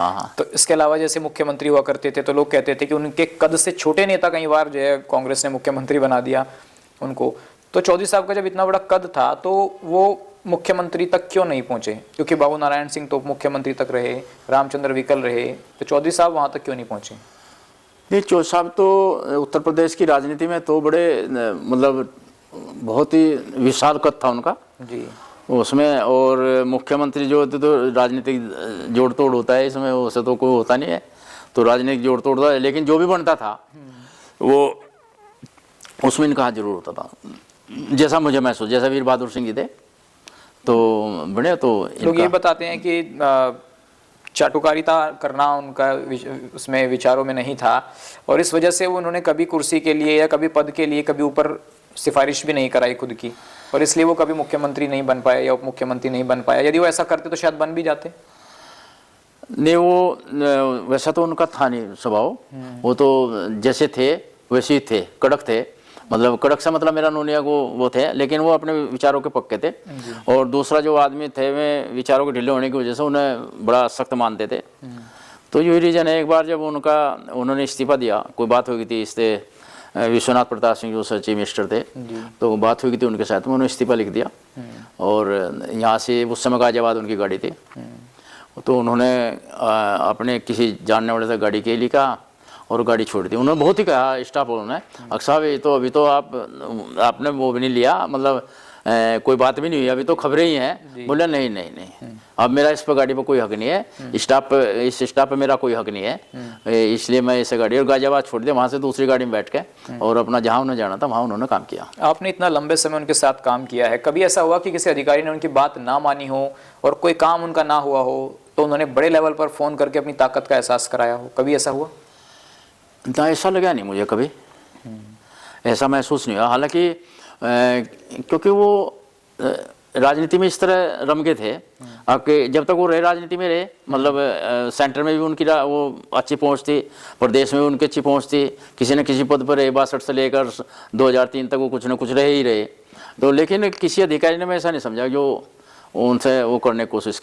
हाँ। तो इसके अलावा जैसे मुख्यमंत्री हुआ करते थे तो लोग कहते थे कि उनके कद से छोटे नेता कई बार जो है कांग्रेस ने मुख्यमंत्री बना दिया उनको। तो चौधरी साहब का जब इतना बड़ा कद था तो वो मुख्यमंत्री तक क्यों नहीं पहुंचे? क्योंकि बाबू नारायण सिंह तो उप मुख्यमंत्री तक रहे, रामचंद्र विकल रहे, तो चौधरी साहब वहां तक क्यों नहीं पहुंचे? नहीं, चौधरी साहब तो उत्तर प्रदेश की राजनीति में तो बड़े मतलब बहुत ही विशाल कद था उनका जी उसमें। और मुख्यमंत्री जो होते तो राजनीतिक जोड़ तोड़ होता है, इसमें वैसे तो कोई होता नहीं है, तो राजनीतिक जोड़ तोड़ होता है, लेकिन जो भी बनता था वो उसमें इनका हाथ जरूर होता था, जैसा मुझे महसूस, जैसा वीर बहादुर सिंह जी थे तो बने। तो लोग ये बताते हैं कि चाटुकारिता करना उनका उसमें विचारों में नहीं था और इस वजह से उन्होंने कभी कुर्सी के लिए या कभी पद के लिए कभी ऊपर सिफारिश भी नहीं कराई खुद की, और इसलिए वो कभी मुख्यमंत्री नहीं बन पाए या उप मुख्यमंत्री नहीं बन पाया। यदि वो ऐसा करते तो शायद बन भी जाते। नहीं, वो वैसा तो उनका था नहीं स्वभाव, वो तो जैसे थे वैसे ही थे, कड़क थे। मतलब कड़क से मतलब मेरा नूनिया को वो थे, लेकिन वो अपने विचारों के पक्के थे। और दूसरा जो आदमी थे वे विचारों के ढीले होने की वजह से उन्हें बड़ा सख्त मानते थे। तो यही रीज़न है, एक बार जब उन्होंने इस्तीफा दिया, कोई बात हो गई थी इससे, विश्वनाथ प्रताप सिंह जो चीफ मिनिस्टर थे, तो बात हुई थी उनके साथ में, उन्होंने इस्तीफा लिख दिया। और यहाँ से उस समय गाजियाबाद उनकी गाड़ी थी, तो उन्होंने अपने किसी जानने वाले से गाड़ी के लिए कहा और गाड़ी छोड़ दी। उन्होंने बहुत ही कहा स्टाफ वालों ने, अक्सर साहब ये तो अभी तो आपने वो भी नहीं लिया, मतलब कोई बात भी नहीं हुई, अभी तो खबरें ही हैं। बोले नहीं नहीं नहीं, अब मेरा इस पर गाड़ी पर कोई हक नहीं है, इस स्टाफ पे मेरा कोई हक नहीं है, इसलिए मैं इसे गाड़ी और गाजियाबाद छोड़ दिया। वहाँ से दूसरी गाड़ी में बैठ के और अपना जहाँ उन्हें जाना था वहाँ उन्होंने काम किया। आपने इतना लंबे समय उनके साथ काम किया है, कभी ऐसा हुआ कि किसी अधिकारी ने उनकी बात ना मानी हो और कोई काम उनका ना हुआ हो तो उन्होंने बड़े लेवल पर फ़ोन करके अपनी ताकत का एहसास कराया हो? कभी ऐसा हुआ? ना, ऐसा लगा नहीं मुझे, कभी ऐसा महसूस नहीं हुआ। हालांकि क्योंकि वो राजनीति में इस तरह रम गए थे कि जब तक वो रहे राजनीति में रहे, मतलब सेंटर में भी उनकी वो अच्छी पहुंच थी, प्रदेश में भी उनकी अच्छी पहुंच थी, किसी न किसी पद पर रहे, 62 से लेकर 2003 तक वो कुछ न कुछ रहे ही रहे। तो लेकिन किसी अधिकारी ने मैं ऐसा नहीं समझा जो उनसे वो करने की कोशिश की।